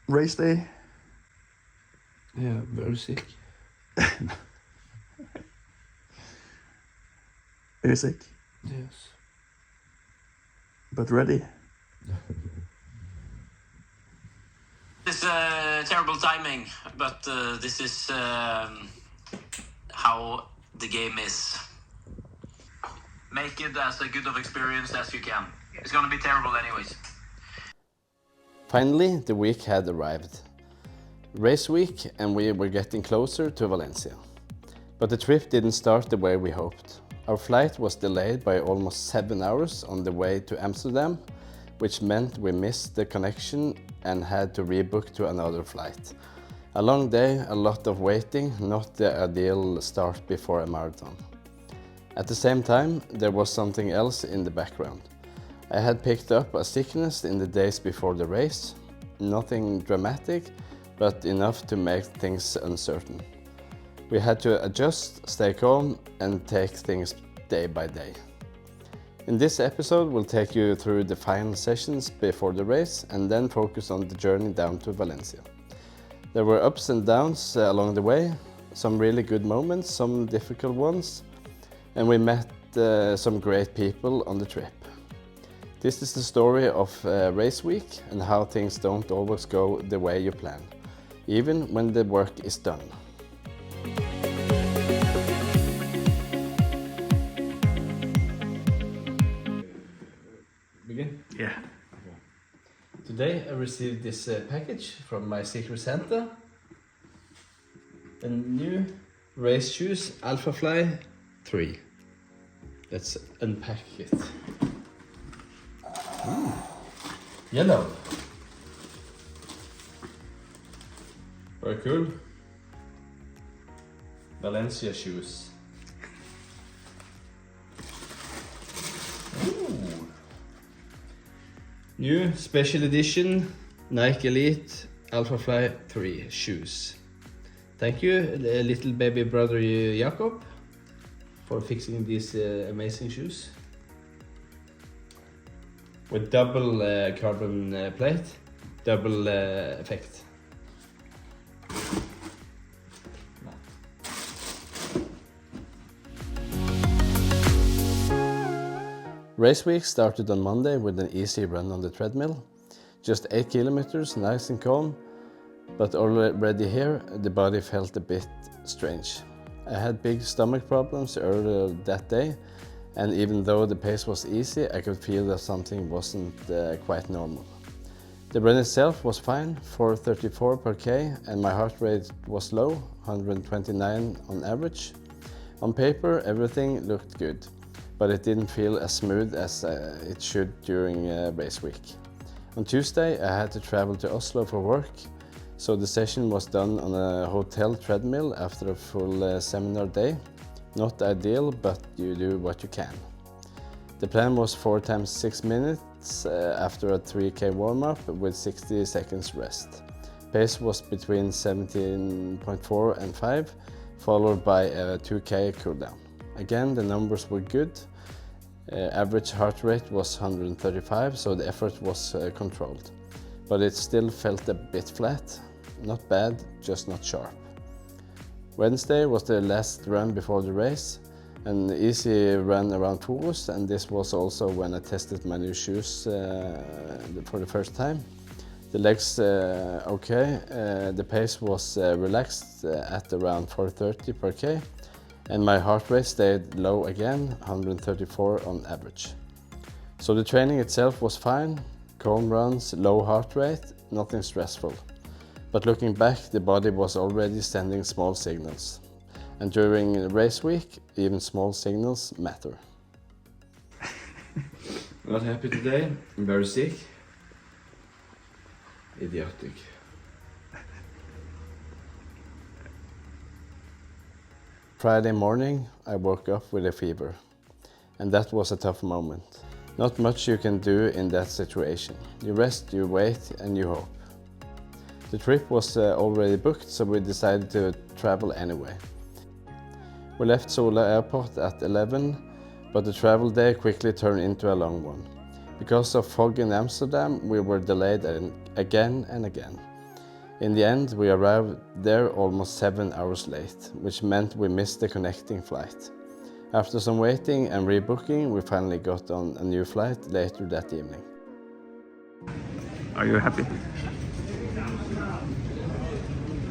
Race day? Yeah, very sick. Are you sick? Yes. But ready? It's terrible timing, but this is how the game is. Make it as a good of experience as you can. It's gonna be terrible anyways. Finally, the week had arrived. Race week, and we were getting closer to Valencia. But the trip didn't start the way we hoped. Our flight was delayed by almost 7 hours on the way to Amsterdam, which meant we missed the connection and had to rebook to another flight. A long day, a lot of waiting, not the ideal start before a marathon. At the same time, there was something else in the background. I had picked up a sickness in the days before the race. Nothing dramatic, but enough to make things uncertain. We had to adjust, stay calm, and take things day by day. In this episode, we'll take you through the final sessions before the race and then focus on the journey down to Valencia. There were ups and downs along the way, some really good moments, some difficult ones, and we met some great people on the trip. This is the story of race week and how things don't always go the way you plan, even when the work is done. Begin? Yeah. Okay. Today I received this package from my Secret Santa. A new race shoes, Alphafly 3. Let's unpack it. Yellow. Very cool. Valencia shoes. Ooh. New special edition Nike Elite Alphafly 3 shoes. Thank you, little baby brother Jakob, for fixing these amazing shoes. With double carbon plate, double effect. Race week started on Monday with an easy run on the treadmill. Just 8 kilometers, nice and calm, but already here the body felt a bit strange. I had big stomach problems earlier that day, and even though the pace was easy, I could feel that something wasn't quite normal. The run itself was fine, 4:34 per k, and my heart rate was low, 129 on average. On paper, everything looked good, but it didn't feel as smooth as it should during race week. On Tuesday, I had to travel to Oslo for work, so the session was done on a hotel treadmill after a full seminar day. Not ideal, but you do what you can. The plan was 4 times 6 minutes after a 3k warm-up with 60 seconds rest. Pace was between 17.4 and 5, followed by a 2k cooldown. Again, the numbers were good. Average heart rate was 135, so the effort was controlled. But it still felt a bit flat. Not bad, just not sharp. Wednesday was the last run before the race, an easy run around Forus, and this was also when I tested my new shoes for the first time. The legs okay, the pace was relaxed at around 4:30 per k, and my heart rate stayed low again, 134 on average. So the training itself was fine, calm runs, low heart rate, nothing stressful. But looking back, the body was already sending small signals. And during race week, even small signals matter. Not happy today, I'm very sick. Idiotic. Friday morning, I woke up with a fever. And that was a tough moment. Not much you can do in that situation. You rest, you wait, and you hope. The trip was already booked, so we decided to travel anyway. We left Sola airport at 11, but the travel day quickly turned into a long one. Because of fog in Amsterdam, we were delayed again and again. In the end, we arrived there almost 7 hours late, which meant we missed the connecting flight. After some waiting and rebooking, we finally got on a new flight later that evening. Are you happy?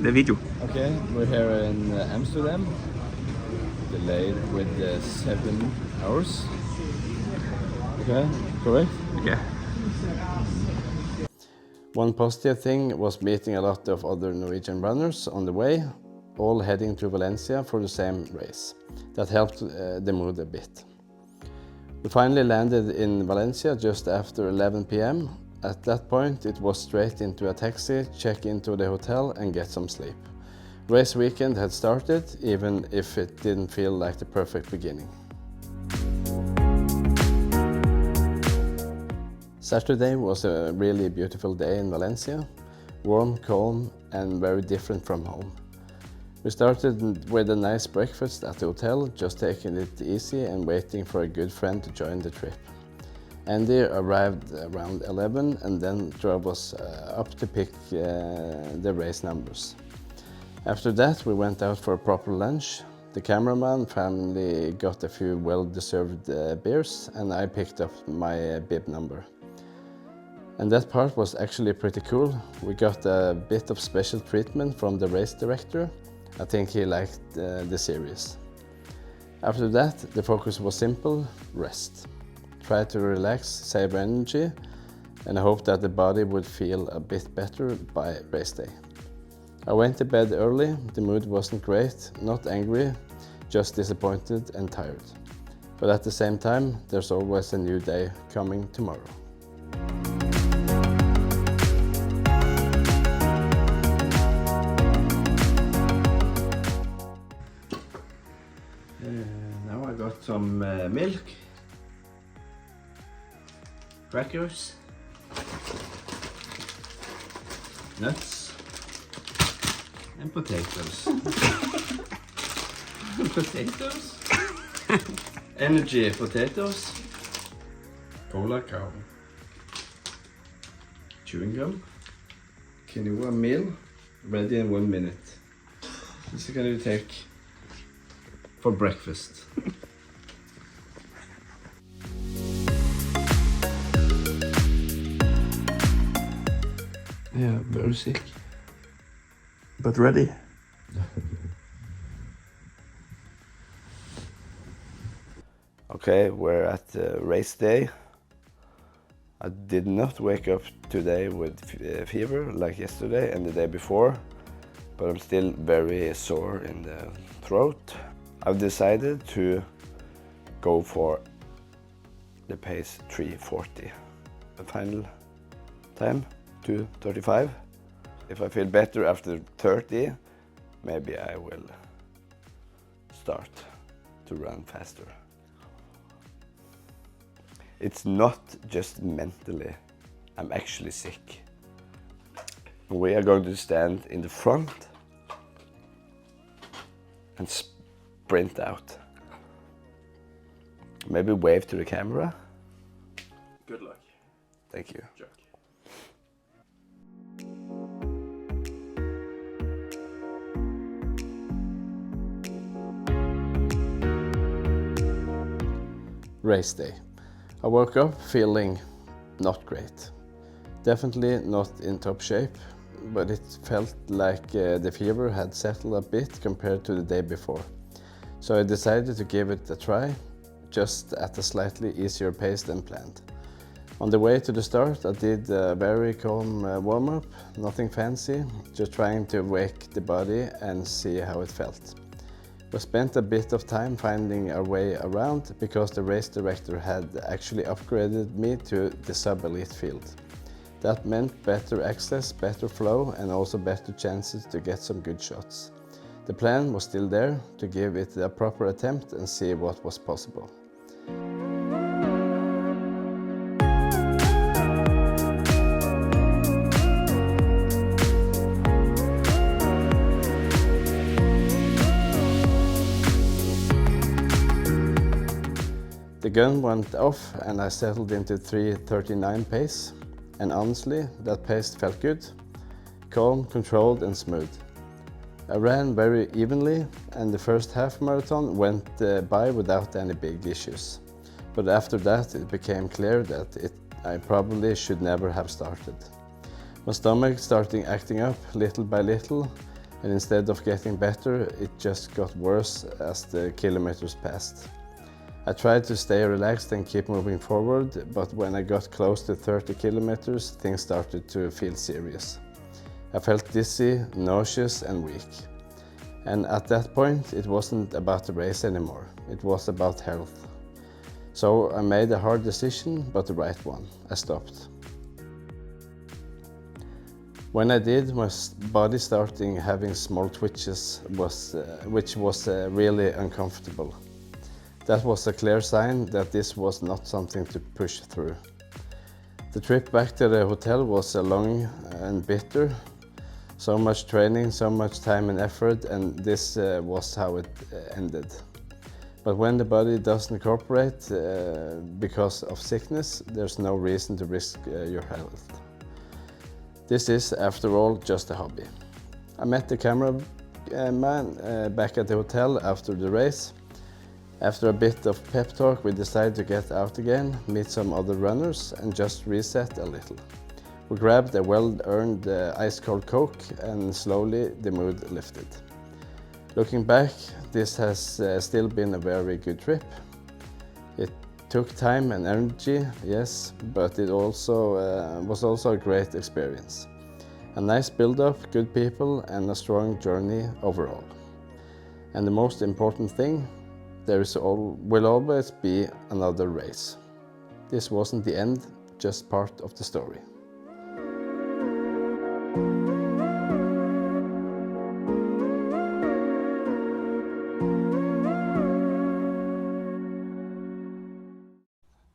The video. Okay, we're here in Amsterdam, delayed with 7 hours. Okay, correct? Yeah. One positive thing was meeting a lot of other Norwegian runners on the way, all heading to Valencia for the same race. That helped the mood a bit. We finally landed in Valencia just after 11 p.m. At that point, it was straight into a taxi, check into the hotel and get some sleep. Race weekend had started, even if it didn't feel like the perfect beginning. Saturday was a really beautiful day in Valencia, warm, calm and very different from home. We started with a nice breakfast at the hotel, just taking it easy and waiting for a good friend to join the trip. Andy arrived around 11 and then drove us up to pick the race numbers. After that we went out for a proper lunch. The cameraman finally got a few well-deserved beers and I picked up my bib number. And that part was actually pretty cool. We got a bit of special treatment from the race director. I think he liked the series. After that, the focus was simple: rest. Try to relax, save energy, and I hope that the body would feel a bit better by race day. I went to bed early. The mood wasn't great, not angry, just disappointed and tired. But at the same time, there's always a new day coming tomorrow. Now I got some milk, crackers, nuts, and potatoes. Potatoes? Energy potatoes, cola cow, chewing gum, quinoa meal, ready in 1 minute. This is gonna take for breakfast. Yeah, very sick. But ready. Okay, we're at race day. I did not wake up today with fever like yesterday and the day before, but I'm still very sore in the throat. I've decided to go for the pace 3:40. The final time 2:35. If I feel better after 30, maybe I will start to run faster. It's not just mentally, I'm actually sick. We are going to stand in the front and sprint out. Maybe wave to the camera. Good luck. Thank you. Jack. Race day. I woke up feeling not great. Definitely not in top shape, but it felt like the fever had settled a bit compared to the day before. So I decided to give it a try, just at a slightly easier pace than planned. On the way to the start, I did a very calm warm-up, nothing fancy, just trying to wake the body and see how it felt. We spent a bit of time finding our way around because the race director had actually upgraded me to the sub-elite field. That meant better access, better flow and also better chances to get some good shots. The plan was still there, to give it a proper attempt and see what was possible. The gun went off and I settled into 3:39 pace, and honestly, that pace felt good. calm, controlled and smooth. I ran very evenly and the first half marathon went by without any big issues. But after that it became clear that I probably should never have started. My stomach started acting up little by little, and instead of getting better, it just got worse as the kilometers passed. I tried to stay relaxed and keep moving forward, but when I got close to 30 kilometers, things started to feel serious. I felt dizzy, nauseous and weak. And at that point, it wasn't about the race anymore. It was about health. So I made a hard decision, but the right one. I stopped. When I did, my body started having small twitches, which was really uncomfortable. That was a clear sign that this was not something to push through. The trip back to the hotel was long and bitter. So much training, so much time and effort, and this was how it ended. But when the body doesn't cooperate because of sickness, there's no reason to risk your health. This is, after all, just a hobby. I met the cameraman back at the hotel after the race. After a bit of pep talk, we decided to get out again, meet some other runners and just reset a little. We grabbed a well-earned ice-cold Coke and slowly the mood lifted. Looking back, this has still been a very good trip. It took time and energy, yes, but it also was also a great experience. A nice build-up, good people and a strong journey overall. And the most important thing, will always be another race. This wasn't the end, just part of the story.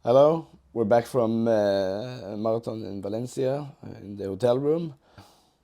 Hello, we're back from a marathon in Valencia in the hotel room.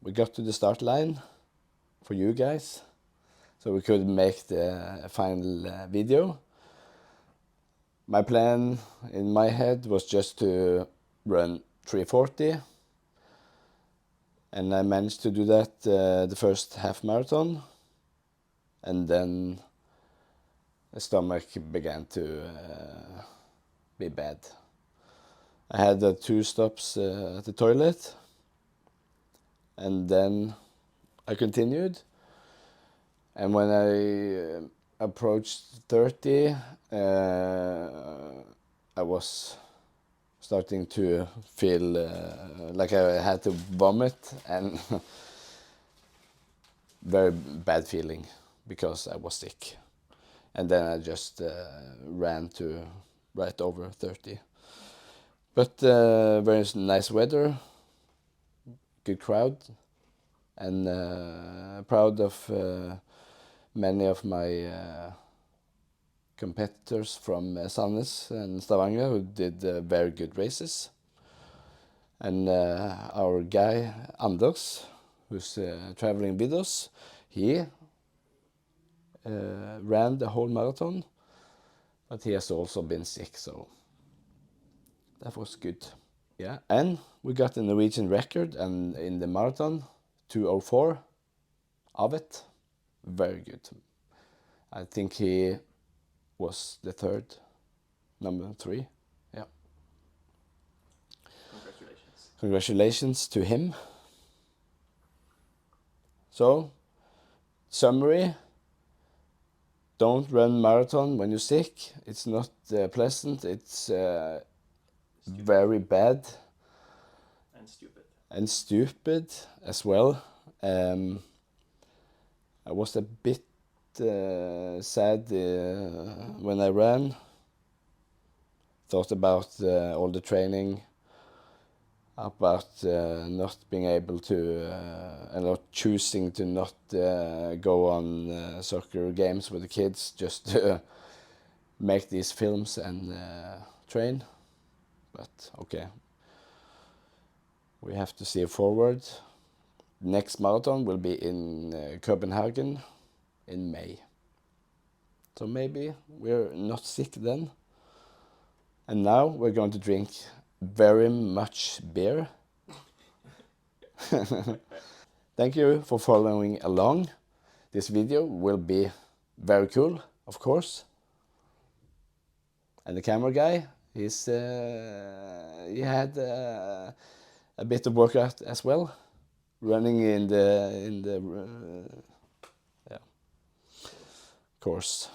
We got to the start line for you guys, so we could make the final video. My plan in my head was just to run 3:40, and I managed to do that the first half marathon, and then the stomach began to be bad. I had 2 stops at the toilet, and then I continued. And when I approached 30, I was starting to feel like I had to vomit, and very bad feeling because I was sick. And then I just ran to right over 30. But very nice weather, good crowd, and proud of many of my competitors from Sandnes and Stavanger who did very good races. And our guy Anders, who's traveling with us, he ran the whole marathon, but he has also been sick, so that was good. Yeah, and we got the Norwegian record, and in the marathon, 2:04 of it. Very good. I think he was the third, number 3. Yeah. Congratulations. Congratulations to him. So, summary. Don't run marathon when you're sick. It's not pleasant. It's very bad. And stupid. And stupid as well. I was a bit sad when I ran. Thought about all the training, about not being able to, and not choosing to not go on soccer games with the kids, just to make these films and train. But okay, we have to see forward. Next marathon will be in Copenhagen in May. So maybe we're not sick then. And now we're going to drink very much beer. Thank you for following along. This video will be very cool, of course. And the camera guy, he had a bit of workout as well, running in the course.